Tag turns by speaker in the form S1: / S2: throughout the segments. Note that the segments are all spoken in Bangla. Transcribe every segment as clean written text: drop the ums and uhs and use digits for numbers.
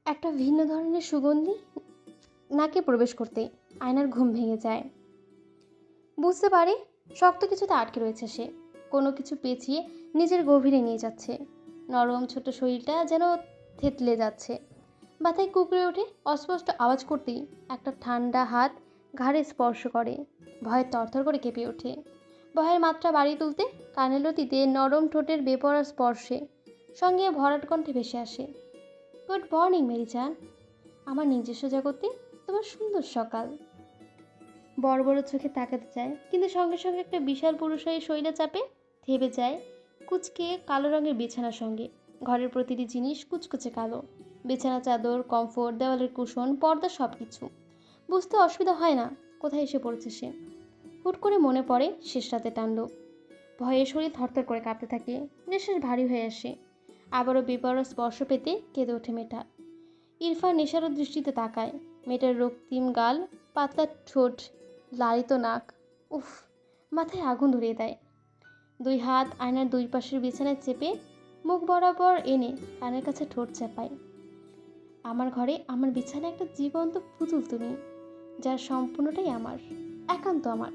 S1: একটা ভিন্ন ধরনের সুগন্ধি নাকে প্রবেশ করতেই আয়নার ঘুম ভেঙে যায়। বুঝতে পারে শক্ত কিছুতে আটকে রয়েছে সে, কোনো কিছু পেঁচিয়ে নিজের গভীরে নিয়ে যাচ্ছে। নরম ছোট শরীরটা যেন থেতলে যাচ্ছে। মাথায় কুঁকড়ে ওঠে, অস্পষ্ট আওয়াজ করতেই একটা ঠান্ডা হাত ঘাড়ে স্পর্শ করে। ভয়ে তরতর করে কেঁপে ওঠে। ভয়ের মাত্রা বাড়িয়ে তুলতে কানের লতিতে নরম ঠোঁটের বেপরোয়া স্পর্শে সঙ্গে ভরাট কণ্ঠে ভেসে আসে, গুড মর্নিং মেরি জান। আমার নিজস্ব জগতে তোমার সুন্দর সকাল। বড় বড় চোখে তাকাতে চায়, কিন্তু সঙ্গে সঙ্গে একটা বিশাল পুরুষালী শৈলে চাপে থেমে যায় কুচকে কালো রঙের বিছানার সঙ্গে। ঘরের প্রতিটি জিনিস কুচকুচে কালো, বিছানা চাদর, কমফোর্ট, দেওয়ালের কুশন, পর্দা, সব কিছু। বুঝতে অসুবিধা হয় না কোথায় এসে পড়েছে সে। হুট করে মনে পড়ে শেষ রাতে তাণ্ডব। ভয়ে শরীর থরথর করে কাঁপতে থাকে, নিঃশ্বাস ভারী হয়ে আসে। আবারও বেপরোয়া স্পর্শ পেতে কেঁদে ওঠে মেয়েটা। ইরফান নেশারও দৃষ্টিতে তাকায়। মেয়েটার রক্তিম গাল, পাতলা ঠোঁট, লালিত নাক, উফ, মাথায় আগুন ধরিয়ে দেয়। দুই হাত আয়নার দুই পাশের বিছানায় চেপে মুখ বরাবর এনে কানের কাছে ঠোঁট চাপায়। আমার ঘরে, আমার বিছানায় একটা জীবন্ত পুতুল তুমি, যার সম্পূর্ণটাই আমার, একান্ত আমার।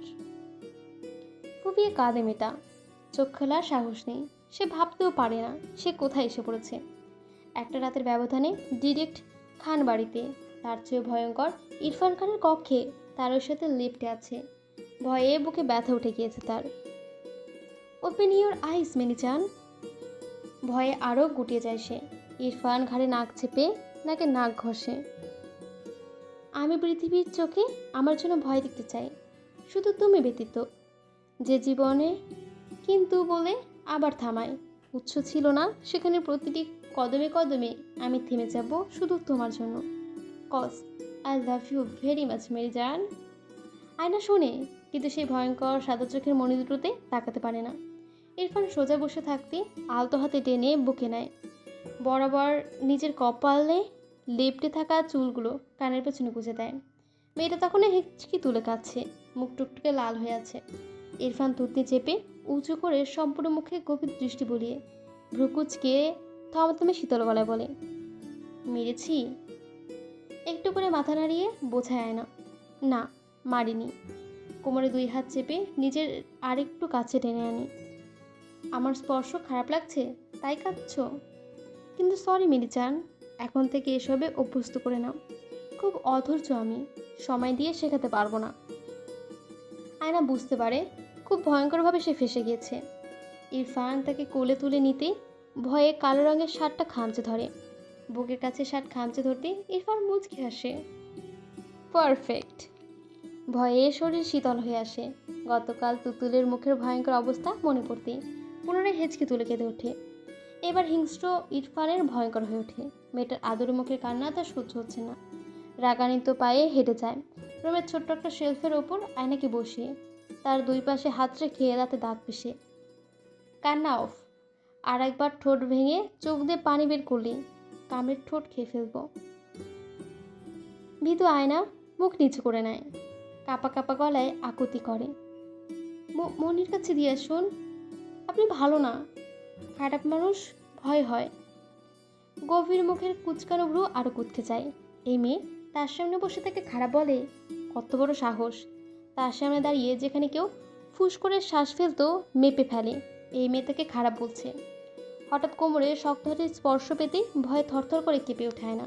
S1: ফুপিয়ে কাঁদে মেয়েটা। চোখ খোলার সাহস নেই। সে ভাবতেও পারে না সে কোথায় এসে পড়েছে। একটা রাতের ব্যবধানে ডিরেক্ট খান বাড়িতে। তার চেয়েও ভয়ঙ্কর, ইরফান খানের কক্ষে তার ওর সাথে লিফটে আছে। ভয়ে বুকে ব্যথা উঠে গিয়েছে তার। ওপেন ইউর আইস মেনি চান। ভয়ে আরও গুটিয়ে যায় সে। ইরফান ঘাড়ে নাক চেপে নাকে নাক ঘষে। আমি পৃথিবীর চোখে আমার জন্য ভয় দেখতে চাই, শুধু তুমি ব্যতীত। যে জীবনে কিন্তু বলে আবার থামায়, উৎস ছিল না সেখানে। প্রতিটি কদমে কদমে আমি থেমে যাব শুধু তোমার জন্য। Cause I love you very much মেরি জান। আয়না শোনে, কিন্তু সেই ভয়ঙ্কর সাদা চোখের মণি দুটোতে তাকাতে পারে না। ইরফান সোজা বসে থাকতে আলতো হাতে টেনে বুকে নেয়, বরাবর নিজের কপালে লেপ্টে থাকা চুলগুলো কানের পেছনে গুঁজে দেয়। মেয়েটা তখন হিচকি তুলে কাঁদছে, মুখ টুকটুকে লাল হয়ে আছে। ইরফান তুতনি চেপে উঁচু করে সম্পূর্ণ মুখে গভীর দৃষ্টি বলিয়ে ভ্রুকুচকে থমথমে শীতল গলায় বলে, মেরেছি? একটু করে মাথা নাড়িয়ে বোঝায় আয় না, না মারিনি। কোমরে দুই হাত চেপে নিজের আরেকটু কাছে টেনে আনি। আমার স্পর্শ খারাপ লাগছে তাই কাঁদছ? কিন্তু সরি মেরি চান, এখন থেকে এসবে অভ্যস্ত করে নাও। খুব অধৈর্য আমি, সময় দিয়ে শেখাতে পারবো না। আয়না বুঝতে পারে খুব ভয়ঙ্করভাবে সে ফেঁসে গিয়েছে। ইরফান তাকে কোলে তুলে নিতে ভয়ে কালো রঙের শার্টটা খামচে ধরে। বুকের কাছে শার্ট খামচে ধরতে ইরফান মুচকি হাসে। পারফেক্ট। ভয়ে শরীর শীতল হয়ে আসে। গতকাল তুতুলের মুখের ভয়ঙ্কর অবস্থা মনে পড়তেই পুনরায় হেঁচকে তুলে কেঁদে ওঠে। এবার হিংস্র ইরফানের ভয়ঙ্কর হয়ে ওঠে। মেয়েটার আদরে মুখের কান্না তার সহ্য হচ্ছে না। রাগান্বিত পায়ে হেঁটে যায় রুমের ছোট্ট একটা শেলফের ওপর আয়নাকে বসিয়ে, তার দুই পাশে হাত রেখে দাঁতে দাঁত পিষে। কান্না অফ। আর একবার ঠোঁট ভেঙে চোখ দিয়ে পানি বের করলি কামড়ের ঠোঁট খেয়ে ফেলবো। ভীতু আয়না মুখ নিচু করে নেয়, কাপা কাপা গলায় আকুতি করে, মনির কাছে দিয়ে আসুন, আপনি ভালো না, খারাপ মানুষ, ভয় হয়। গভীর মুখের কুচকানো ভ্রু আরো কুঁচকে যায়। এই মেয়ে তার সামনে বসে তাকে খারাপ বলে? কত বড় সাহস! তার সামনে দাঁড়িয়ে যেখানে কেউ ফুস করে শ্বাস ফেলতো মেপে ফেলে, এই মেয়ে তাকে খারাপ বলছে। হঠাৎ কোমরে শক্ত হাতের স্পর্শ পেতেই ভয়ে থরথর করে কেঁপে ওঠায় না।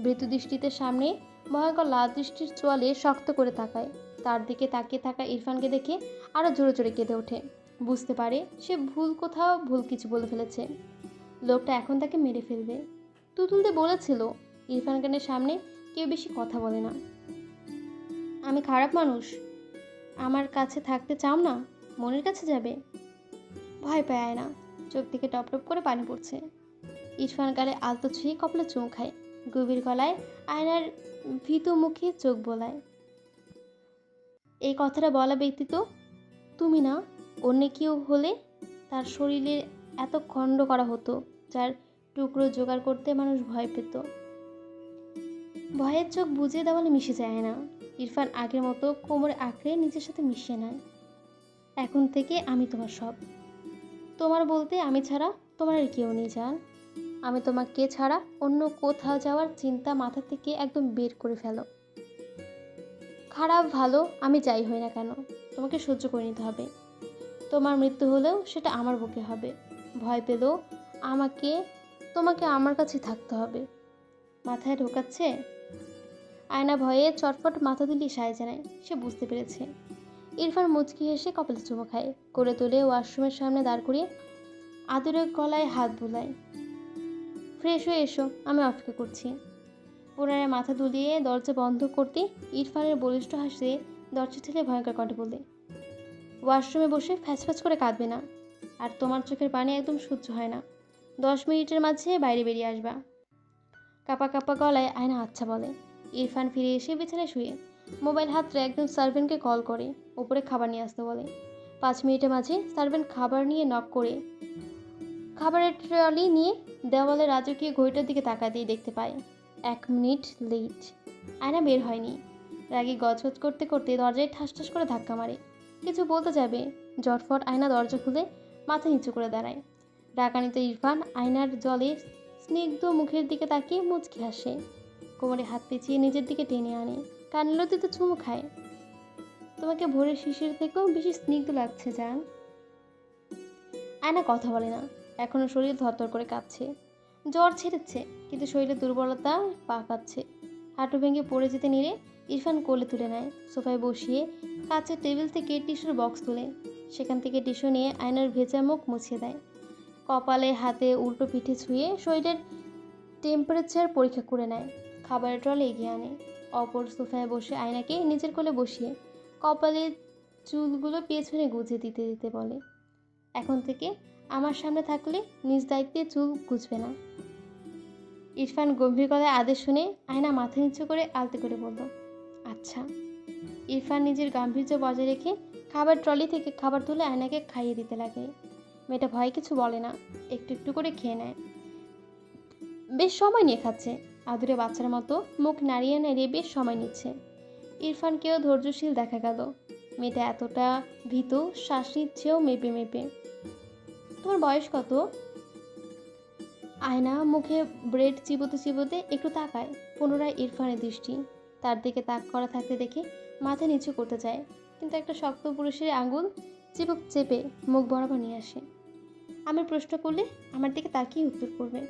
S1: মৃত্যু দৃষ্টিতে সামনে ভয়ঙ্কর লাল দৃষ্টির চোয়ালে শক্ত করে তাকায়। তার দিকে তাকিয়ে থাকা ইরফানকে দেখে আরো জোরে জোরে কেঁদে ওঠে। বুঝতে পারে সে কোথাও ভুল কিছু বলে ফেলেছে। লোকটা এখন তাকে মেরে ফেলবে। তুতুলতে বলেছিল ইরফান খানের সামনে কেউ বেশি কথা বলে না। আমি খারাপ মানুষ? আমার কাছে থাকতে চাও না? মনের কাছে যাবে? ভয় পায় না, চোখ থেকে টপ টপ করে পানি পড়ছে। ইরফান গালে আলতো ছুঁয়ে কপালে চুমু খায়, গভীর গলায় আয়নার ভীতু মুখে চোখ বোলায়। এই কথাটা বলা ব্যক্তি তো তুমি না, অন্য কেউ হলে তার শরীরে এত খণ্ড করা হতো যার টুকরো জোগাড় করতে মানুষ ভয় পেত। ভয়ের চোখ বুঝে দেওয়ালে মিশে যায় না। ইরফান আগের মতো কোমরে আঁকড়ে নিজের সাথে মিশিয়ে নেয়। এখন থেকে আমি তোমার সব, তোমার বলতে আমি ছাড়া তোমার আর কেউ নেই জান। আমি তোমাকে ছাড়া অন্য কোথাও যাওয়ার চিন্তা মাথা থেকে একদম বের করে ফেলো। খারাপ ভালো আমি যাই হই না কেন, তোমাকে সহ্য করে নিতে হবে। তোমার মৃত্যু হলেও সেটা আমার বুকে হবে। ভয় পেলেও আমাকে তোমাকে আমার কাছে থাকতে হবে। মাথায় ঢোকাচ্ছে? আয়না ভয়ে চটফট মাথা তুলি সায় জানায়। সে বুঝতে পেরেছে। ইরফান মুচকি হেসে কপালে চুমো খায়, করে তুলে ওয়াশরুমের সামনে দাঁড় করিয়ে আদুরে গলায় হাত বুলায়। ফ্রেশ হয়ে এসো, আমি অপেক্ষা করছি। পুনরায় মাথা দুলিয়ে দরজা বন্ধ করতে ইরফানের বলিষ্ঠ হাসে দরজা ঠেলে ভয়ঙ্কর কণ্ঠে বলে, ওয়াশরুমে বসে ফ্যাচ ফ্যাচ করে কাঁদবে না। আর তোমার চোখের পানি একদম সহ্য হয় না। 10 মিনিটের মাঝে বাইরে বেরিয়ে আসবা। কাপা কাপা গলায় আয়না আচ্ছা বলে। ইরফান ফিরে এসে বিছানায় শুয়ে মোবাইল হাতরে একজন সার্ভেন্টকে কল করে উপরে খাবার নিয়ে আসতে বলে। 5 মিনিটের মাঝে সার্ভেন্ট খাবার নিয়ে নক করে খাবারের ট্রলি নিয়ে দেওয়ালে রাজকীয় ঘড়িটার দিকে তাকাতেই দেখতে পায় 1 মিনিট লেট। আয়না বের হয়নি। রাগে গজগজ করতে করতে দরজায় ঠাস ঠাস করে ধাক্কা মারে। কিছু বলতে যাবে, জটফট আয়না দরজা খুলে মাথা নিচু করে দাঁড়ায়। ডাকানিতে ইরফান আয়নার জলে স্নিগ্ধ মুখের দিকে তাকিয়ে মুচকি হাসে। কোমরে হাত পেঁচিয়ে নিজের দিকে টেনে আনে, কানলতিতে চুমু খায়। তোমাকে ভোরের শিশির থেকেও বেশি স্নিগ্ধ লাগছে জান। আয়না কথা বলে না। এখনো শরীর ধরধর করে কাঁপছে। জ্বর ছেড়েছে, কিন্তু শরীরের দুর্বলতা পাকাচ্ছে। হাঁটু ভেঙে পড়ে যেতে নিলে ইরফান কোলে তুলে নেয়, সোফায় বসিয়ে কাছের টেবিল থেকে টিস্যুর বক্স তুলে সেখান থেকে টিস্যু নিয়ে আয়নার ভেজা মুখ মুছিয়ে দেয়। কপালে হাতে উল্টো পিঠে ছুঁয়ে শরীরের টেম্পারেচার পরীক্ষা করে নেয়। খাবারের ট্রলে এগিয়ে আনে। অপর সোফায় বসে আয়নাকে নিজের কোলে বসিয়ে কপালের চুলগুলো পেছনে গুজে দিতে দিতে বলে, এখন থেকে আমার সামনে থাকলে নিজ দায়িত্বে চুল গুজবে না। ইরফান গম্ভীর গলায় আদেশ শুনে আয়না মাথা নিচু করে আলতে করে বলল, আচ্ছা। ইরফান নিজের গাম্ভীর্য বজায় রেখে খাবার ট্রলি থেকে খাবার তুলে আয়নাকে খাইয়ে দিতে লাগে। মেয়েটা ভয় কিছু বলে না, একটু একটু করে খেয়ে নেয়। বেশ সময় নিয়ে খাচ্ছে, আদুরে বাচ্চার মতো মুখ নাড়িয়ে নাড়িয়ে বেশ সময় নিচ্ছে। ইরফানকেও ধৈর্যশীল দেখা গেল। মেয়েটা এতটা ভীত, শ্বাস নিচ্ছেও মেপে মেপে। তোমার বয়স কত? আয়না মুখে ব্রেড চিবোতে চিবোতে একটু তাকায়। পুনরায় ইরফানের দৃষ্টি তার দিকে তাক করা থাকতে দেখে মাথা নিচু করতে চায়, কিন্তু একটা শক্ত পুরুষের আঙুল চিবুক চেপে মুখ বরাবর নিয়ে আসে। আমি প্রশ্ন করলে আমার দিকে তাকিয়ে উত্তর করবে।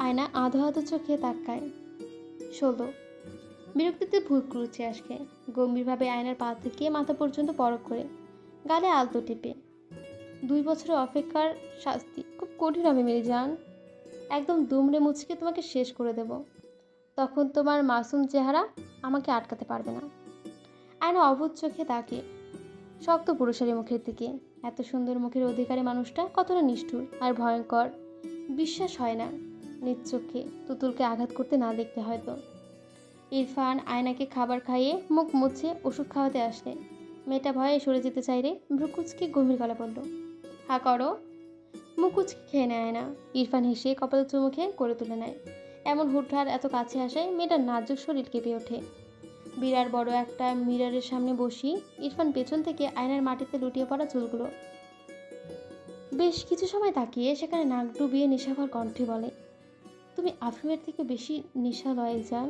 S1: আয়না আধো আধো চোখে তাকায়। 16। বিরক্তিতে ভুল ক্রুচে আসে। গম্ভীরভাবে আয়নার পা থেকে মাথা পর্যন্ত পরখ করে গালে আলতো টিপে, 2 বছরের অপেক্ষার শাস্তি খুব কঠিন হবে মেরি জান। একদম দুমড়ে মুচকে তোমাকে শেষ করে দেব। তখন তোমার মাসুম চেহারা আমাকে আটকাতে পারবে না। আয়না অভূত চোখে তাকে শক্ত পুরুষের মুখের দিকে। এত সুন্দর মুখের অধিকারী মানুষটা কতটা নিষ্ঠুর আর ভয়ঙ্কর বিশ্বাস হয় না নিজ চোখে তুতুলকে আঘাত করতে না দেখতে হয়তো। ইরফান আয়নাকে খাবার খাইয়ে মুখ মুছে ওষুধ খাওয়াতে আসলে মেয়েটা ভয়ে সরে যেতে চাইলে ভ্রুকুচকে গম্ভীর গলা বলল, হা করো। মুখ কুচকে খেয়ে নেয় না। ইরফান হেসে কপালে চুমু খেয়ে করে তুলে নেয়। এমন হুটহাট এত কাছে আসায় মেয়েটার নাজুক শরীর কেঁপে ওঠে। বিরাট বড় একটা মিররের সামনে বসি ইরফান পেছন থেকে আয়নার মাটিতে লুটিয়ে পড়া চুলগুলো বেশ কিছু সময় তাকিয়ে সেখানে নাক ডুবিয়ে নেশাভর কণ্ঠে বলে, তুমি আফিমের থেকে বেশি নেশা লয়ে যান।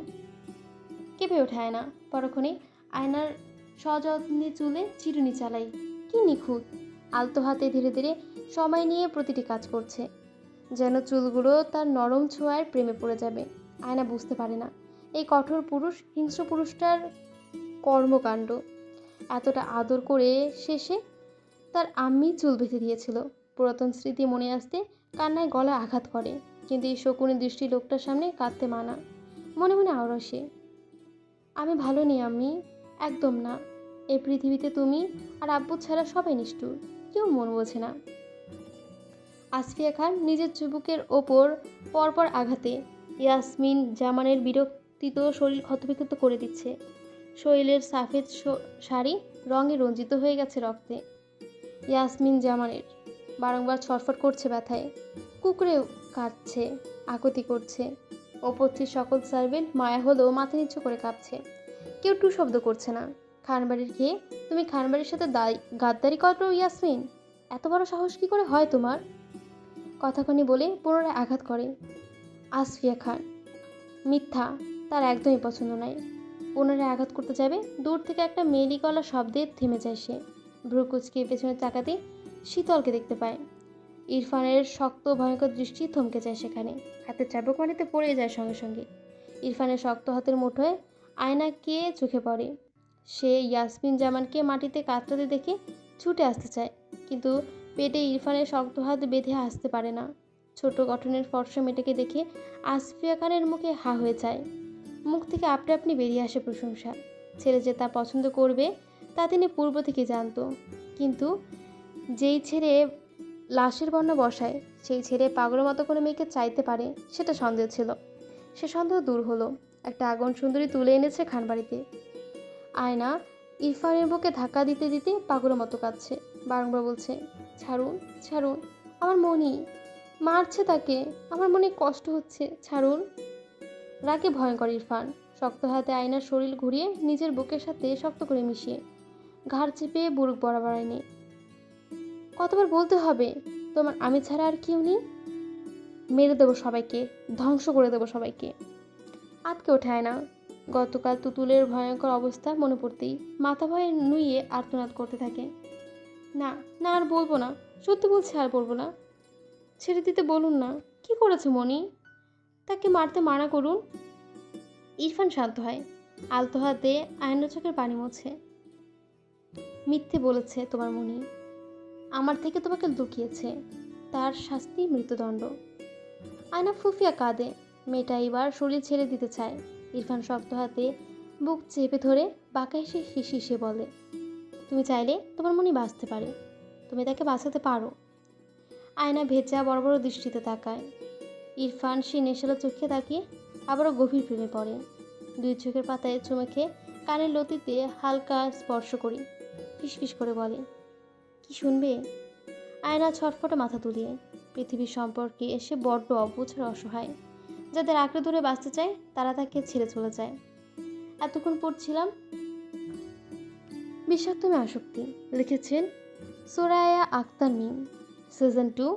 S1: কেঁপে ওঠায় না। পরক্ষণে আয়নার সযত্নে চুলে চিরুনি চালাই। কি নিখুঁত! আলতো হাতে ধীরে ধীরে সময় নিয়ে প্রতিটি কাজ করছে, যেন চুলগুলো তার নরম ছোঁয়ার প্রেমে পড়ে যাবে। আয়না বুঝতে পারে না এই কঠোর পুরুষ হিংস্র পুরুষটার কর্মকাণ্ড। এতটা আদর করে শেষে তার আম্মি চুল বেঁধে দিয়েছিল। পুরাতন স্মৃতি মনে আসতে কান্নায় গলা আঘাত করে, কিন্তু এই শকুনি দৃষ্টি লোকটার সামনে কাঁদতে মানা। মনে মনে আওড়াসে, আমি ভালো নেই আম্মি, একদম না। এই পৃথিবীতে তুমি আর আব্বু ছাড়া সবাই নিষ্ঠুর, কেউ মন বোঝে না। আসফিয়া খান নিজের চুবুকের ওপর পরপর আঘাতে ইয়াসমিন জামানের বিরক্তিত শরীর ক্ষতবিক্ষত করে দিচ্ছে। শরীরের সাফেদ শাড়ি রঙে রঞ্জিত হয়ে গেছে রক্তে। ইয়াসমিন জামানের বারংবার ছটফট করছে ব্যথায়, কুকুরেও কাঁদছে, আকুতি করছে। ওপরথির সকল সার্ভেন্ট মায়া হলেও মাথা নিচু করে কাঁপছে। কেউ টু শব্দ করছে না। খানবাড়ির খেয়ে তুমি খানবাড়ির সাথে গাদ্দারি করো ইয়াসমিন? এত বড় সাহস কী করে হয় তোমার? কথাখানি বলে পুনরায় আঘাত করে। আসফিয়া খান মিথ্যা তার একদমই পছন্দ নয়। পুনরায় আঘাত করতে যাবে, দূর থেকে একটা মেয়েলি গলা শব্দে থেমে যায় সে। ভ্রু কুচকে পেছনে তাকাতে শীতলকে দেখতে পায়। ইরফানের শক্ত ভয়ঙ্কর দৃষ্টি থমকে যায় সেখানে, হাতের চাবুক মাটিতে পড়ে যায় সঙ্গে সঙ্গে। ইরফানের শক্ত হাতের মুঠোয় আয়নাকে চোখে পড়ে। সে ইয়াসমিন জামানকে মাটিতে কাতরাতে দেখে ছুটে আসতে চায়, কিন্তু পেটে ইরফানের শক্ত হাত বেঁধে আসতে পারে না। ছোট গঠনের ফর্সা মেয়েটাকে দেখে আসফিয়া খানের মুখে হা হয়ে যায়। মুখ থেকে আপনি আপনি বেরিয়ে আসে প্রশংসা। ছেলে যে তা পছন্দ করবে তা তিনি পূর্ব থেকে জানত, কিন্তু যেই ছেলে লাশের বর্ণা বসায় সেই ছেলে পাগলের মতো করে মেয়েকে চাইতে পারে সেটা সন্দেহ ছিল। সে সন্দেহ দূর হলো। একটা আগুন সুন্দরী তুলে এনেছে খানবাড়িতে। আয়না ইরফানের বুকে ধাক্কা দিতে দিতে পাগলের মতো কাঁদছে, বারংবার বলছে, ছাড়ুন ছাড়ুন, আমার মনি মারছে তাকে, আমার মনে কষ্ট হচ্ছে, ছাড়ুন। রাগে ভয়ঙ্কর ইরফান শক্ত হাতে আয়নার শরীর ঘুরিয়ে নিজের বুকের সাথে শক্ত করে মিশিয়ে ঘাড় চেপে বুড়ুক বরাবর আইনে। কতবার বলতে হবে তোমার আমি ছাড়া আর কেউ নেই? মেরে দেবো সবাইকে, ধ্বংস করে দেবো সবাইকে। আটকে ওঠায় না। গতকাল তুতুলের ভয়ঙ্কর অবস্থা মনে পড়তেই মাথা ভয়ে নুইয়ে আর্তনাদ করতে থাকে। না না, আর বলবো না, সত্যি বলছি আর বলবো না। ছেড়ে দিতে বলুন না। কি করেছে মনি? তাকে মারতে মানা করুন। ইরফান শান্ত হয়, আলতো হাতে আয়নার চোখের পানি মোছে। মিথ্যে বলেছে তোমার মনি, আমার থেকে তোমাকে লুকিয়েছে, তার শাস্তি মৃত্যুদণ্ড। আয়না ফুফিয়া কাঁদে। মেয়েটা এবার শরীর ছেড়ে দিতে চায়। ইরফান শক্ত হাতে বুক চেপে ধরে বাঁকা হেসে হিসে বলে, তুমি চাইলে তোমার মনি বাঁচতে পারে, তুমি তাকে বাঁচাতে পারো। আয়না ভেজা বড় বড় দৃষ্টিতে তাকায়। ইরফান সে নেশালো চোখে তাকিয়ে আবারও গভীর প্রেমে পড়ে। দুই চোখের পাতায় চুমে খেয়ে কানের লতিতে হালকা স্পর্শ করি। ফিসফিস করে বলে, কি শুনবে? আয়না ছটফটে মাথা তুলিয়ে। পৃথিবীর সম্পর্কে এসে বড্ড অবুঝ আর অসহায়। যাদের আঁকড়ে ধরে বাঁচতে চায় তারা তাকে ছেড়ে চলে যায়। এতক্ষণ পড়ছিলাম বিষাক্তমে আসক্তি, লিখেছেন সোরায়া আক্তার মিম, সিজন 2,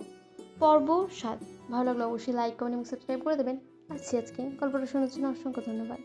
S1: পর্ব 7। ভালো লাগলে অবশ্যই লাইক কমেন্ট এবং সাবস্ক্রাইব করে দেবেন। আজকে গল্পটা শোনার জন্য অসংখ্য ধন্যবাদ।